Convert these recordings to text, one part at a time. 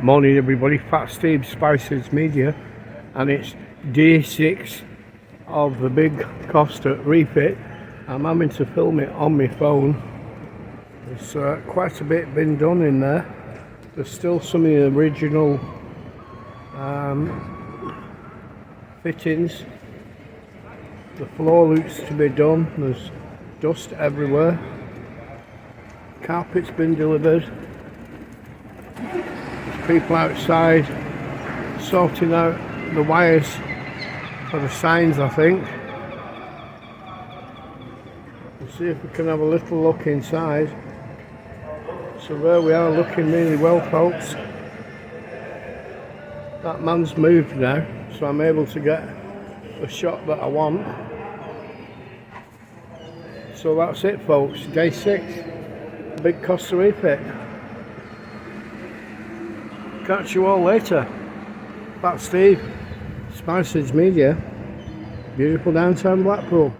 Morning everybody, Fat Steve, Spicehead-Media, and it's day 6 of the big Costa refit. I'm having to film it on my phone. There's quite a bit been done in there. There's still some of the original fittings. The floor looks to be done. There's dust everywhere. Carpet's been delivered. People outside sorting out the wires for the signs, I think. We'll see if we can have a little look inside. So there we are, looking really well, folks. That man's moved now, so I'm able to get the shot that I want. So that's it, folks, day 6, big Costa refit. Catch you all later. Fat Steve, Spiceheads-Media, beautiful downtown Blackpool.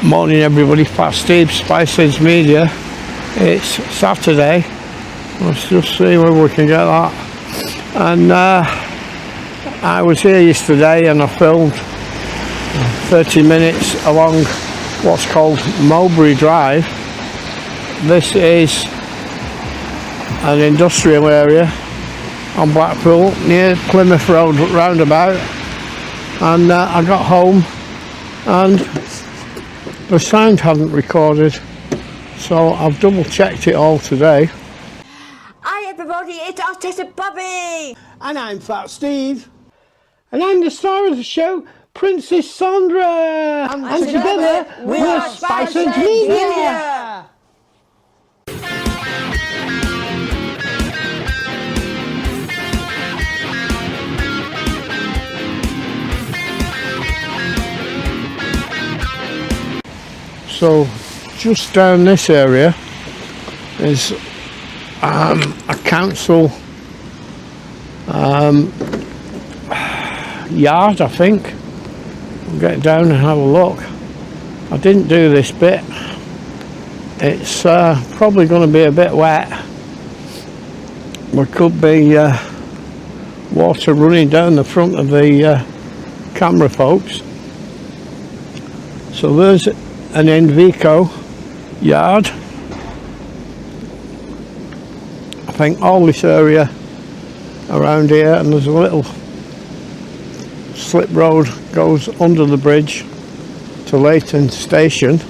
Morning everybody, Fat Steve, Spiceheads-Media. It's Saturday. Let's just see where we can get that. And I was here yesterday and I filmed 30 minutes along what's called Mowbray Drive. This is an industrial area on Blackpool near Plymouth Road roundabout, and I got home and the sound hadn't recorded, so I've double checked it all today. Hi everybody, it's Artist Bobby! And I'm Fat Steve, and I'm the star of the show, Princess Sandra, and together we're Spicehead-Media. So just down this area is a council yard, I think. We'll get down and have a look. I didn't do this bit. It's probably going to be a bit wet. There could be water running down the front of the camera, folks. So there's an Envico yard. I think all this area around here, and there's a little slip road goes under the bridge to Leighton Station.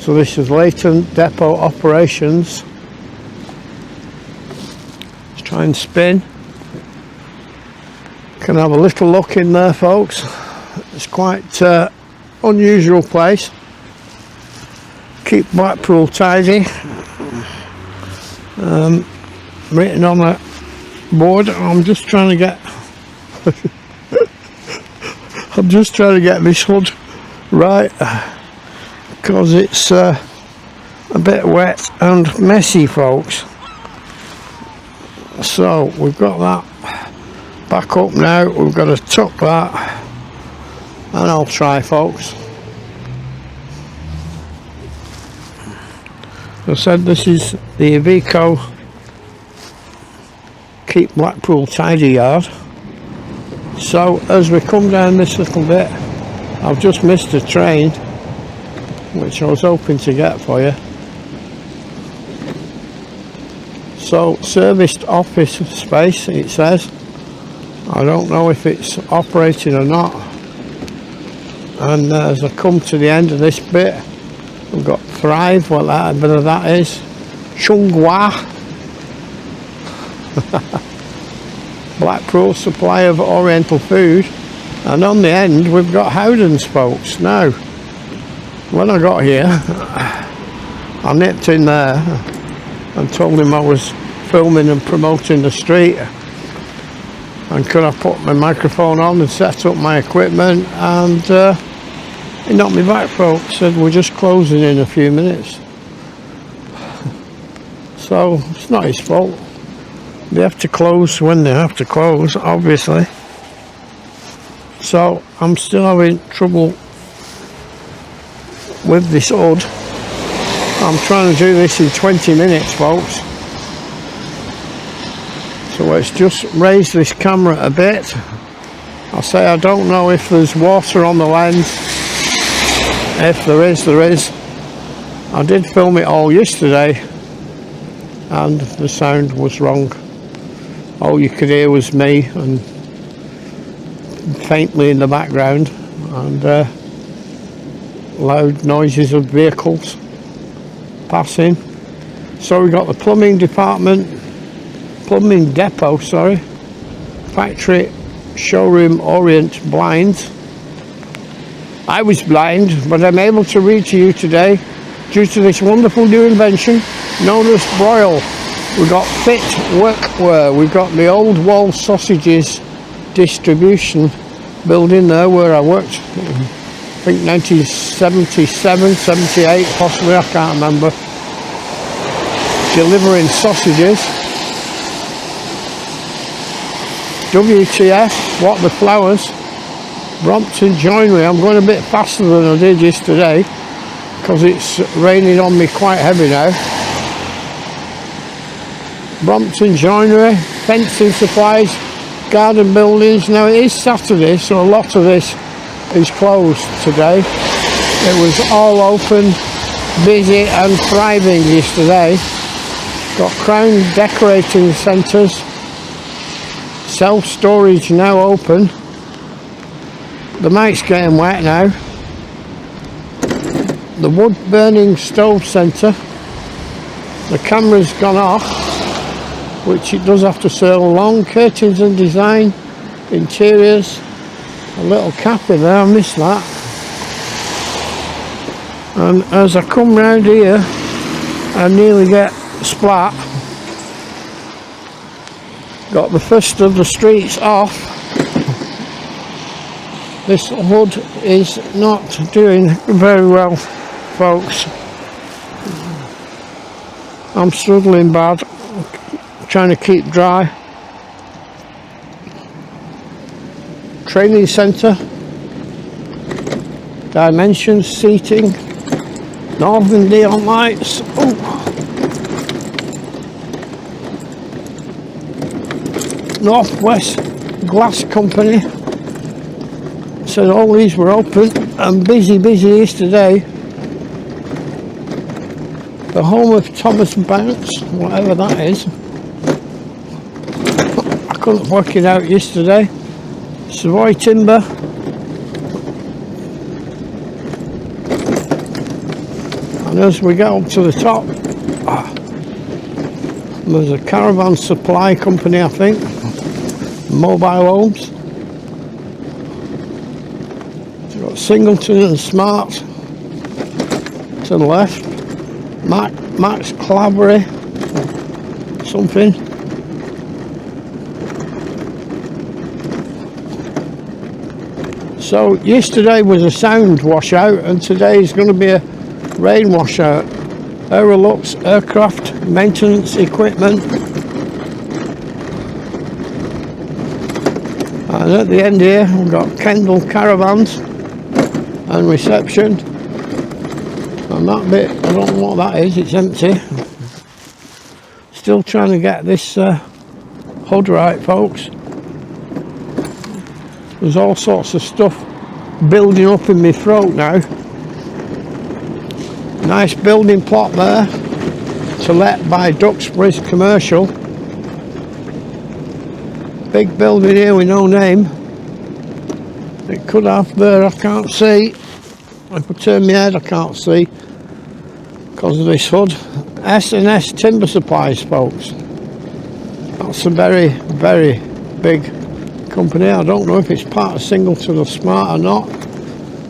So this is Leighton Depot Operations. Let's try and spin. Can have a little look in there, folks. It's quite unusual place. Keep Blackpool tidy. Written on a board. I'm just trying to get I'm just trying to get this hood right, because it's a bit wet and messy, folks. So we've got that back up now. We've got to tuck that, and I'll try, folks. I said this is the Envico Keep Blackpool Tidy yard. So as we come down this little bit, I've just missed a train, which I was hoping to get for you. So serviced office space, it says. I don't know if it's operating or not. And as I come to the end of this bit, we've got Thrive, what that bit of that is. Chunghwa. Blackpool supply of oriental food. And on the end we've got Howden's, folks. Now, when I got here, I nipped in there and told him I was filming and promoting the street. And could I put my microphone on and set up my equipment, and he knocked me back, folks. Said we're just closing in a few minutes. So it's not his fault. They have to close when they have to close, obviously. So I'm still having trouble with this hood. I'm trying to do this in 20 minutes, folks. So let's just raise this camera a bit. I'll say I don't know if there's water on the lens. If there is, there is. I did film it all yesterday and the sound was wrong. All you could hear was me and faintly in the background, and loud noises of vehicles passing. So we got the plumbing department, plumbing depot, sorry, factory showroom orient blinds. I was blind, but I'm able to read to you today due to this wonderful new invention known as Broil. We've got fit workwear. We've got the old wall sausages distribution building there where I worked, I think 1977, 78 possibly, I can't remember, delivering sausages. WTF, what the flowers. Brompton Joinery. I'm going a bit faster than I did yesterday because it's raining on me quite heavy now. Brompton Joinery, fencing supplies, garden buildings. Now it is Saturday, so a lot of this is closed today. It was all open, busy and thriving yesterday. Got Crown Decorating Centres, self-storage now open. The mic's getting wet now. The wood burning stove centre. The camera's gone off, which it does have to sail along. Curtains and design, interiors, a little cafe there, I missed that. And as I come round here, I nearly get splat. Got the first of the streets off. This hood is not doing very well, folks. I'm struggling bad, trying to keep dry. Training centre, dimensions, seating, northern neon lights. Oh. Northwest Glass Company. Said all these were open and busy yesterday. The home of Thomas Banks, whatever that is. I couldn't work it out yesterday. Savoy Timber. And as we get up to the top, there's a caravan supply company, I think. Mobile homes. We've got Singleton and Smart to the left. Max Clavry something. So yesterday was a sound washout and today is going to be a rain washout. Aerolux aircraft maintenance equipment. And at the end here we've got Kendall Caravans and reception. And that bit, I don't know what that is, it's empty. Still trying to get this hood right, folks. There's all sorts of stuff building up in my throat now. Nice building plot there to let by Duxbury's Commercial. Big building here with no name. It could have there, I can't see. If I turn my head I can't see because of this hood. S&S Timber Supplies, folks. That's a very big company. I don't know if it's part of Singleton or Smart or not,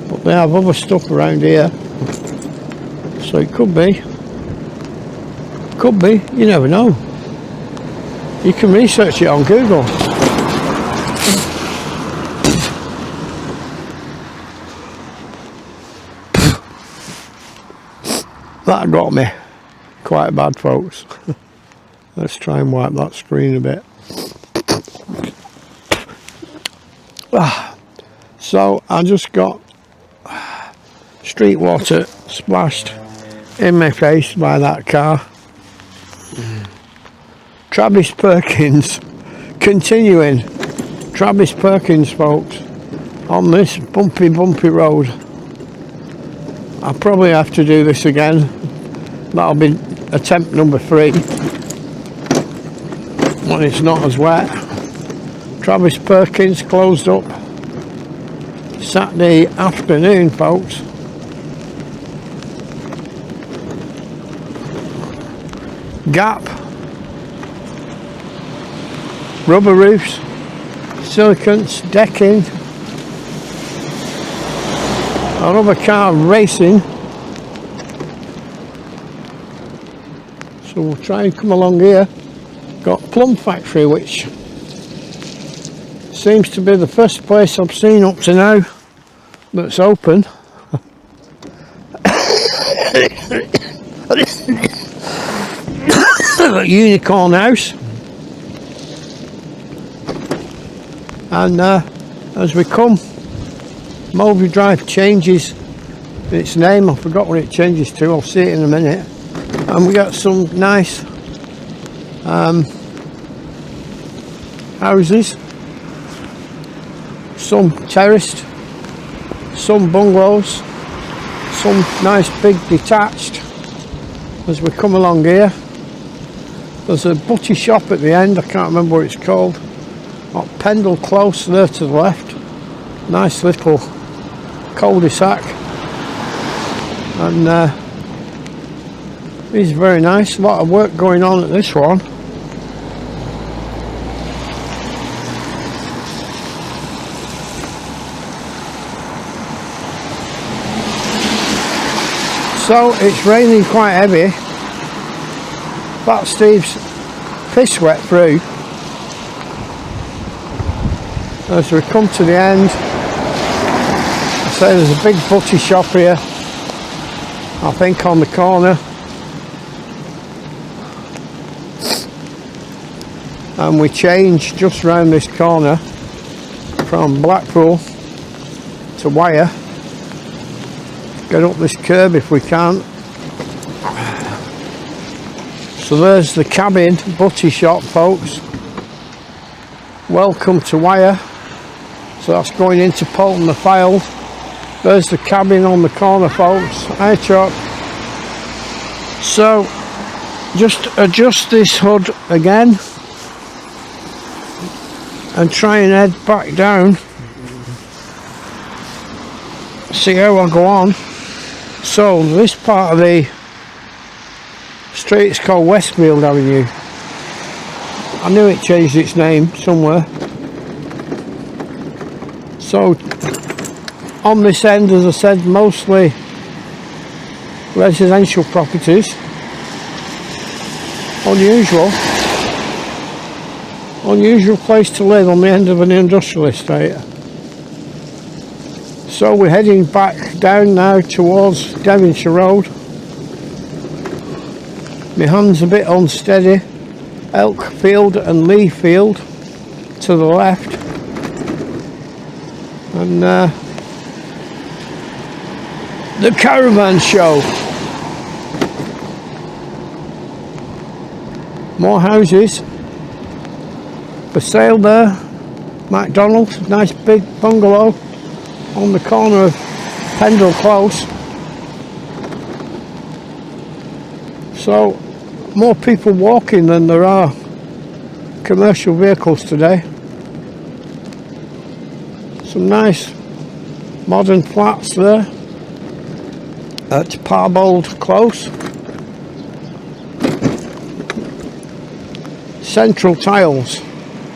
but they have other stuff around here. So it could be, you never know. You can research it on Google. That got me quite bad, folks. Let's try and wipe that screen a bit. So I just got street water splashed in my face by that car. Travis Perkins continuing. Travis Perkins, folks, on this bumpy road. I'll probably have to do this again. That'll be attempt number 3 when it's not as wet. Travis Perkins closed up Saturday afternoon, folks. Gap, rubber roofs, silicons, decking, another car racing. So we'll try and come along here. Got Plum Factory, which seems to be the first place I've seen up to now that's open. Unicorn House. And as we come, Mowbray Drive changes its name. I forgot what it changes to. I'll see it in a minute. And we got some nice houses, some terraced, some bungalows, some nice big detached. As we come along here, there's a butty shop at the end. I can't remember what it's called. Got Pendle Close there to the left. Nice little cul-de-sac, and it's very nice. A lot of work going on at this one. So it's raining quite heavy. Fat Steve's piss wet through. As we come to the end, I say there's a big butty shop here, I think on the corner, and we change just round this corner from Blackpool to Wire. Get up this curb if we can. So there's the cabin butty shop, folks. Welcome to Wire. So that's going into Polton the Fylde. There's the cabin on the corner, folks. Hi, Chuck. So just adjust this hood again and try and head back down. See how I go on. So this part of the street is called Westfield Avenue. I knew it changed its name somewhere. So on this end, as I said, mostly residential properties. Unusual place to live on the end of an industrial estate. So we're heading back down now towards Devonshire Road. My hand's a bit unsteady. Elk Field and Lee Field to the left, and the caravan show. More houses for sale there. McDonald's, nice big bungalow on the corner of Pendle Close. So more people walking than there are commercial vehicles today. Some nice modern flats there at Parbold Close. Central Tiles,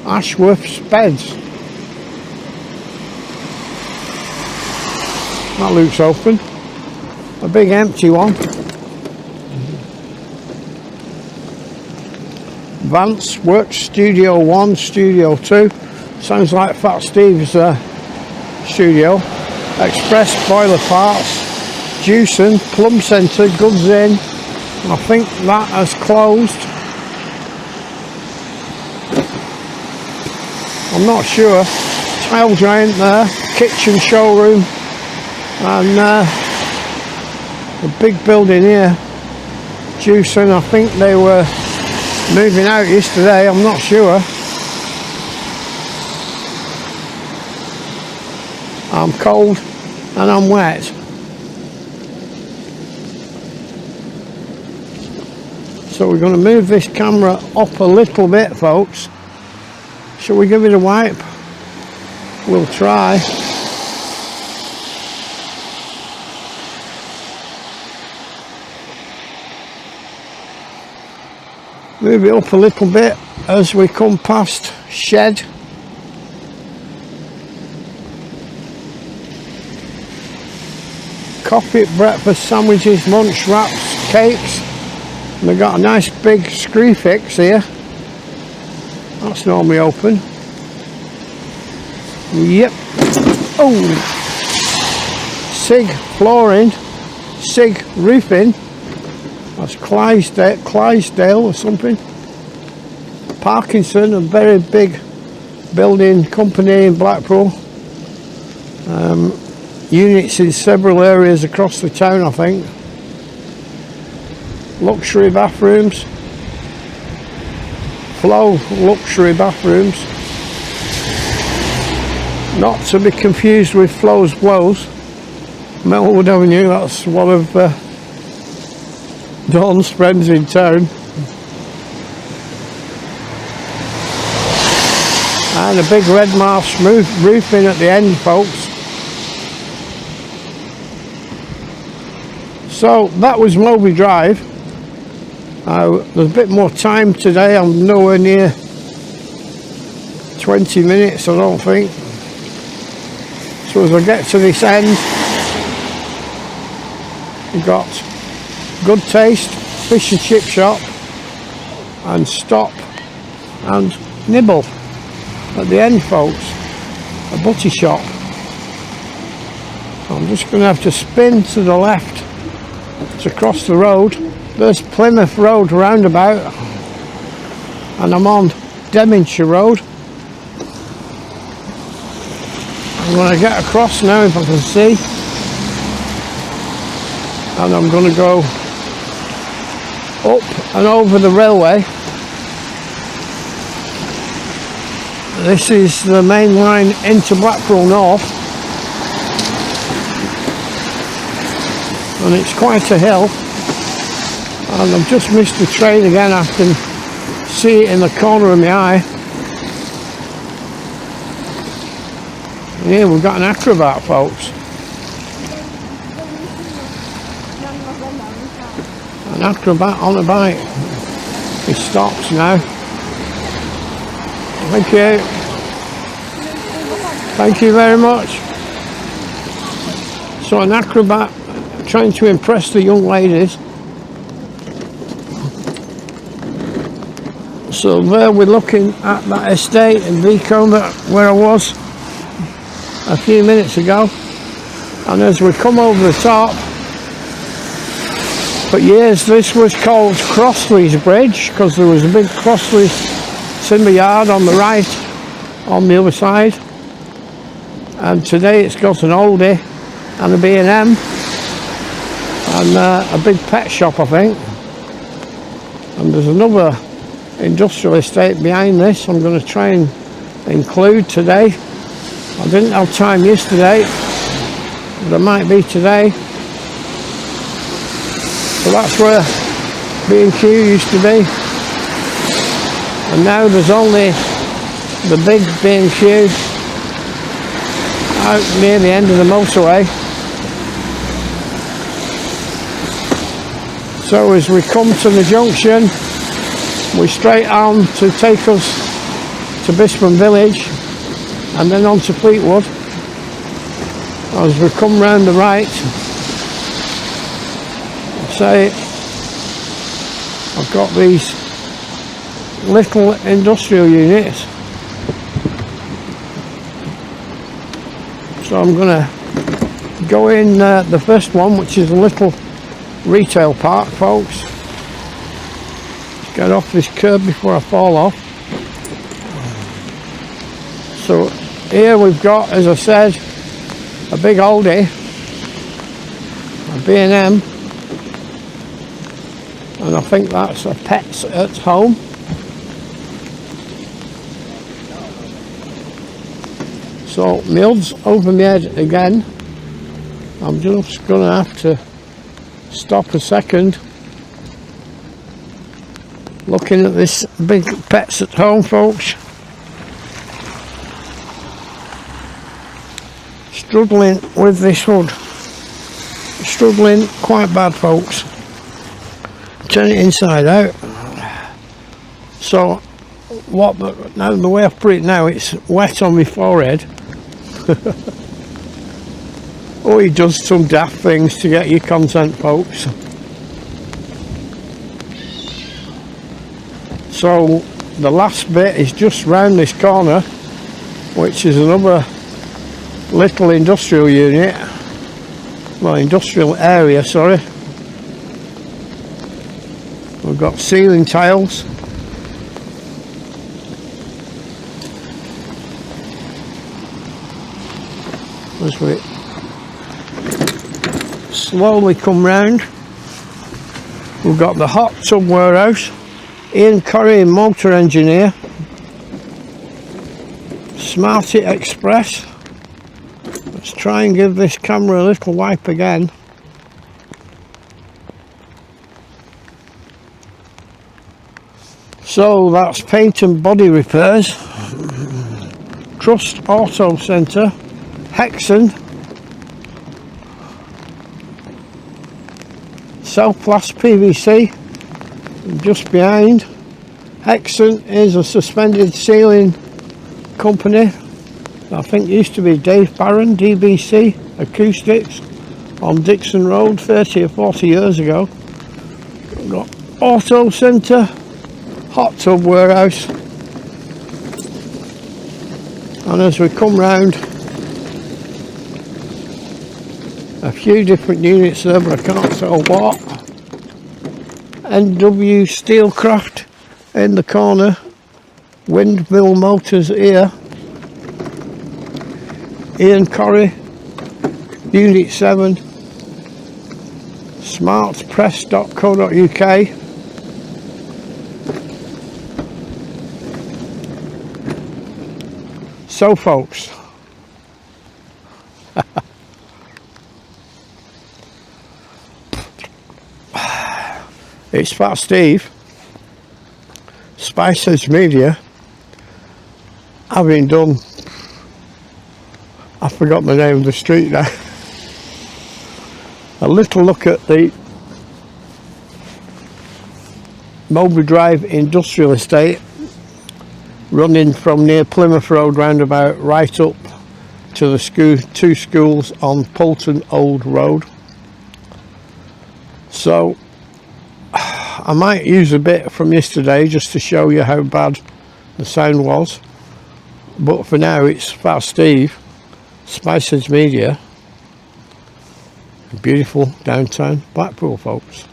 Ashworth's Beds. That looks open. A big empty one. Vance Works Studio 1, Studio 2. Sounds like Fat Steve's studio. Express Boiler Parts, Juicing, Plum Centre, Goods Inn. I think that has closed. I'm not sure. Tile Giant there, kitchen showroom, and a big building here. Juicing, I think they were moving out yesterday, I'm not sure. I'm cold and I'm wet. So we're going to move this camera up a little bit, folks. Shall we give it a wipe? We'll try. Move it up a little bit as we come past shed. Coffee, breakfast, sandwiches, lunch wraps, cakes. And they've got a nice big screw fix here. That's normally open. Yep. Oh! SIG flooring, SIG roofing. That's Clydesdale or something. Parkinson, a very big building company in Blackpool. Units in several areas across the town, I think. Luxury bathrooms. Flow luxury bathrooms. Not to be confused with Flow's Blows. Melwood Avenue, that's one of Dawn's friends in town. And a big red marsh roofing at the end, folks. So that was Mowbray Drive. There's a bit more time today. I'm nowhere near 20 minutes, I don't think. So as I get to this end, we've got Good Taste, fish and chip shop, and Stop and Nibble at the end, folks. A butty shop. I'm just going to have to spin to the left to cross the road. There's Plymouth Road roundabout, and I'm on Devonshire Road. I'm going to get across now if I can see, and I'm going to go up and over the railway. This is the main line into Blackpool North, and it's quite a hill, and I've just missed the train again. I can see it in the corner of my eye. And here we've got an acrobat, folks. An acrobat on a bike. He stops now. Thank you. Thank you very much. So an acrobat trying to impress the young ladies. So there we're looking at that estate in Beacombe where I was a few minutes ago, and as we come over the top, for years this was called Crossley Bridge because there was a big Crossley timber yard on the right on the other side, and today it's got an Aldi and a B&M and a big pet shop, I think, and there's another industrial estate behind this I'm going to try and include today. I didn't have time yesterday, but there might be today. So that's where B&Q used to be, and now there's only the big B&Q out near the end of the motorway. So as we come to the junction, we're straight on to take us to Bispham Village and then on to Fleetwood. As we come round the right, say I've got these little industrial units, so I'm going to go in the first one, which is a little retail park, folks. Get off this curb before I fall off. So here we've got, as I said, a big Aldi, a B&M, and I think that's a Pets at Home. So my hood's over my head again. I'm just gonna have to stop a second looking at this big pets at home, folks. Struggling with this hood. Struggling quite bad, folks. Turn it inside out. So what now the way I've put it now, it's wet on my forehead. Oh, he does some daft things to get your content, folks. So the last bit is just round this corner, which is another little industrial unit, well, industrial area, sorry. We've got ceiling tiles. As we slowly come round, we've got the hot tub warehouse, Ian Curry, motor engineer, Smarty Express. Let's try and give this camera a little wipe again. So that's paint and body repairs. Trust Auto Centre, Hexon, Self-Plast PVC, just behind. Hexon is a suspended ceiling company. I think it used to be Dave Barron, DBC Acoustics, on Dixon Road 30 or 40 years ago. We've got Auto Centre, hot tub warehouse, and as we come round, a few different units there, but I can't tell what. NW Steelcraft in the corner, windmill motors here. Ian Corrie, Unit 7, smartpress.co.uk. So folks, it's Fat Steve, Spicehead-Media, having done, I forgot the name of the street now, a little look at the Mowbray Drive industrial estate, running from near Plymouth Road roundabout right up to the two schools on Poulton Old Road. So I might use a bit from yesterday just to show you how bad the sound was, but for now it's Fat Steve, Spiceheads-Media, beautiful downtown Blackpool, folks.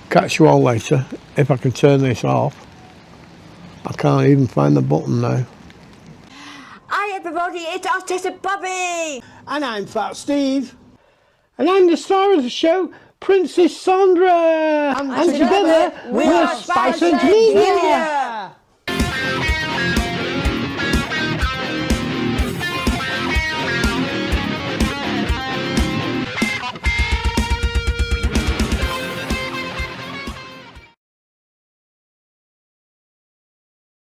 Catch you all later. If I can turn this off, I can't even find the button now. Hi everybody, it's Artist Bobby! And I'm Fat Steve, and I'm the star of the show, Princess Sandra, and together we're Spicehead-Media.